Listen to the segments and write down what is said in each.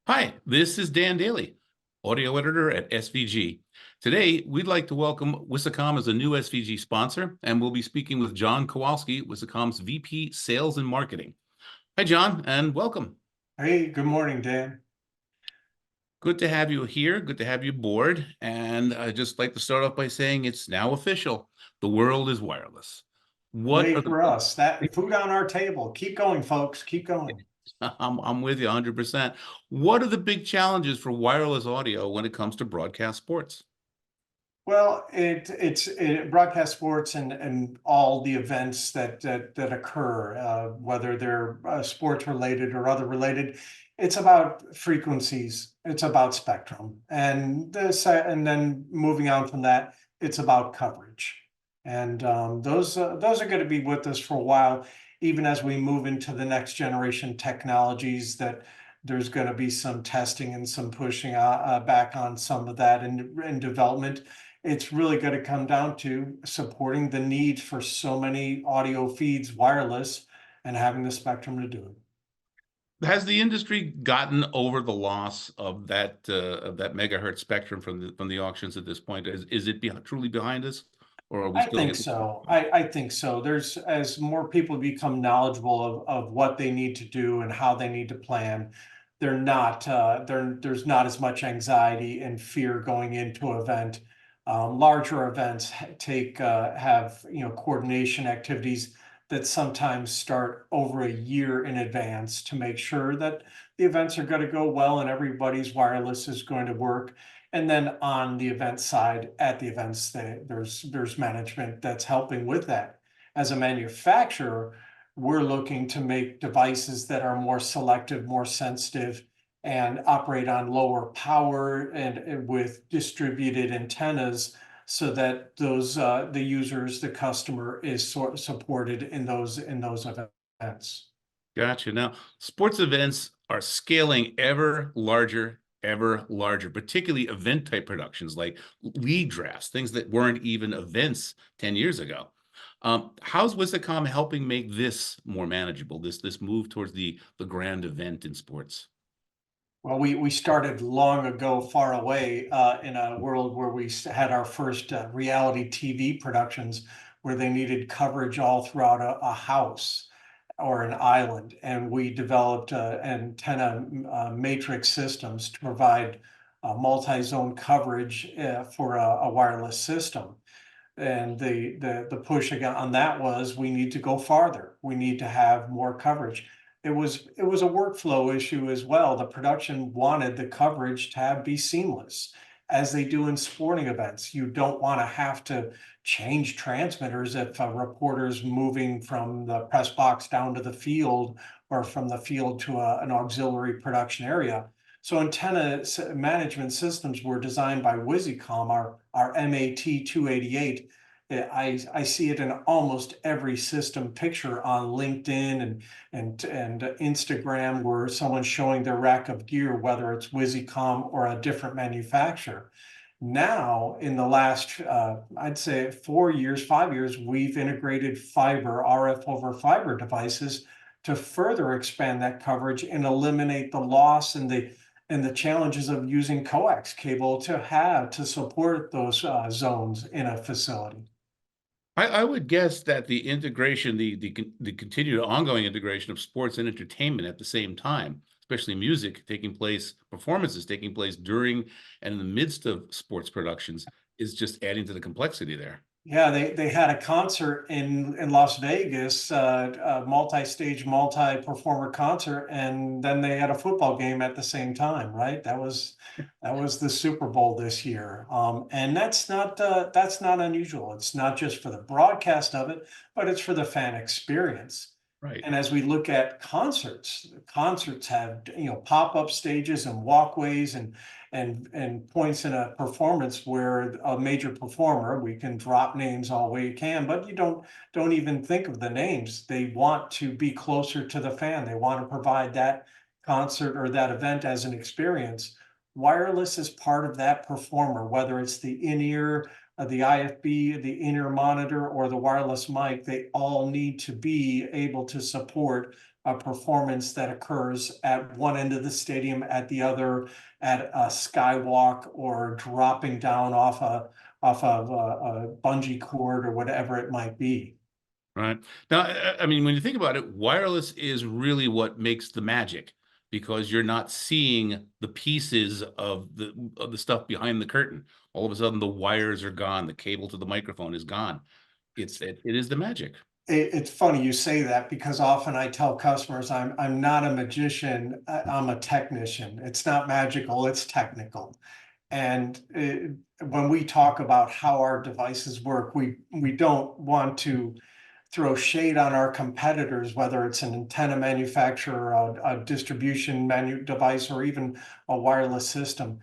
Hi, this is Dan Daly, audio editor at SVG. Today, we'd like to welcome Wisycom as a new SVG sponsor, and we'll be speaking with John Kowalski, Wisycom's VP Sales and Marketing. Hi, John, and welcome. Hey, good morning, Dan. Good to have you here. Good to have you aboard. And I'd just like to start off by saying it's now official. The world is wireless. What Yay are the for us. That food on our table. Keep going, folks. Keep going. I'm with you 100%. What are the big challenges for wireless audio when it comes to broadcast sports? Well, it's broadcast sports and all the events that occur, whether they're sports related or other related. It's about frequencies. It's about spectrum, and then moving on from that, it's about coverage. And those are going to be with us for a while, even as we move into the next generation technologies. That there's going to be some testing and some pushing back on some of that in development. It's really going to come down to supporting the need for so many audio feeds wireless and having the spectrum to do it. Has the industry gotten over the loss of that megahertz spectrum from the auctions at this point? Is it truly behind us, or are we I still think hitting? so. I think so. There's as more people become knowledgeable of what they need to do and how they need to plan, there's not as much anxiety and fear going into an event. Larger events have coordination activities that sometimes start over a year in advance to make sure that the events are going to go well and everybody's wireless is going to work. And then on the event side, at the events, there's management that's helping with that. As a manufacturer, we're looking to make devices that are more selective, more sensitive, and operate on lower power and with distributed antennas, so that the users, the customer, is supported in those events. Gotcha. Now, sports events are scaling ever larger, particularly event type productions like league drafts, things that weren't even events 10 years ago. How's Wisycom helping make this more manageable, this move towards the grand event in sports? Well, we started long ago, far away, in a world where we had our first reality TV productions, where they needed coverage all throughout a house or an island, and we developed antenna matrix systems to provide multi-zone coverage for a wireless system. And the push again on that was, we need to go farther. We need to have more coverage. It was a workflow issue as well. The production wanted the coverage to be seamless, as they do in sporting events. You don't want to have to change transmitters if a reporter's moving from the press box down to the field, or from the field to an auxiliary production area. So antenna management systems were designed by Wisycom, our MAT 288. I see it in almost every system picture on LinkedIn and Instagram, where someone's showing their rack of gear, whether it's Wisycom or a different manufacturer. Now, in the last, I'd say 4 years, 5 years, we've integrated fiber, RF over fiber devices to further expand that coverage and eliminate the loss and the challenges of using coax cable to support those zones in a facility. I would guess that the integration, the continued ongoing integration of sports and entertainment at the same time, especially music taking place, performances taking place during and in the midst of sports productions, is just adding to the complexity there. Yeah, they had a concert in Las Vegas, a multi-stage, multi-performer concert, and then they had a football game at the same time, right? That was the Super Bowl this year, and that's not unusual. It's not just for the broadcast of it, but it's for the fan experience. Right. And as we look at concerts have, pop-up stages and walkways and points in a performance where a major performer, we can drop names all we can, but you don't even think of the names. They want to be closer to the fan. They want to provide that concert or that event as an experience. Wireless is part of that performer, whether it's the in-ear the IFB, the in-ear monitor, or the wireless mic, they all need to be able to support a performance that occurs at one end of the stadium, at the other, at a skywalk, or dropping down off of a bungee cord, or whatever it might be. Right. Now, I mean, when you think about it, wireless is really what makes the magic, because you're not seeing the pieces of the stuff behind the curtain. All of a sudden, the wires are gone. The cable to the microphone is gone. It is the magic. It's funny you say that, because often I tell customers I'm not a magician, I'm a technician. It's not magical, it's technical. And when we talk about how our devices work, we don't want to throw shade on our competitors, whether it's an antenna manufacturer, a distribution device, or even a wireless system.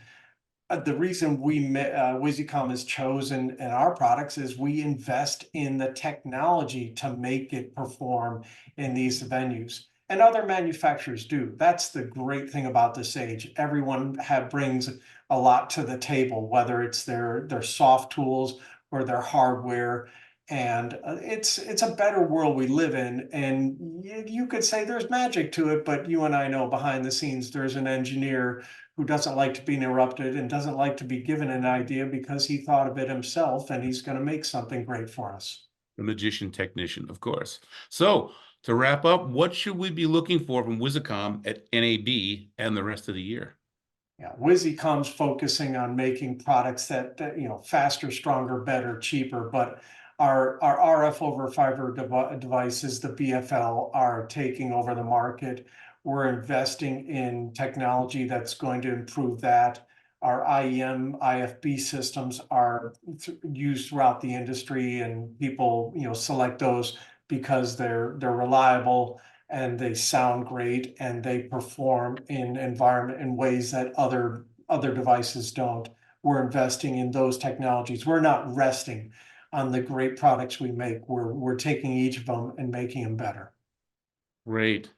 The reason Wisycom is chosen in our products is we invest in the technology to make it perform in these venues. And other manufacturers do. That's the great thing about this age. Everyone brings a lot to the table, whether it's their soft tools or their hardware. And it's a better world we live in. And you could say there's magic to it, but you and I know behind the scenes there's an engineer who doesn't like to be interrupted and doesn't like to be given an idea because he thought of it himself, and he's going to make something great for us. The magician technician, of course. So, to wrap up, what should we be looking for from Wisycom at NAB and the rest of the year? Yeah, Wisycom's focusing on making products that faster, stronger, better, cheaper. But our RF over fiber devices, the BFL, are taking over the market. We're investing in technology that's going to improve that. Our IEM, IFB systems are used throughout the industry, and people select those because they're reliable, and they sound great, and they perform in ways that other devices don't. We're investing in those technologies. We're not resting on the great products we make. We're taking each of them and making them better. Great.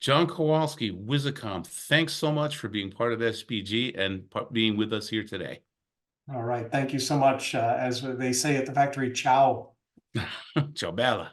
John Kowalski, Wisycom, thanks so much for being part of SVG and being with us here today. All right. Thank you so much. As they say at the factory, ciao. Ciao, Bella.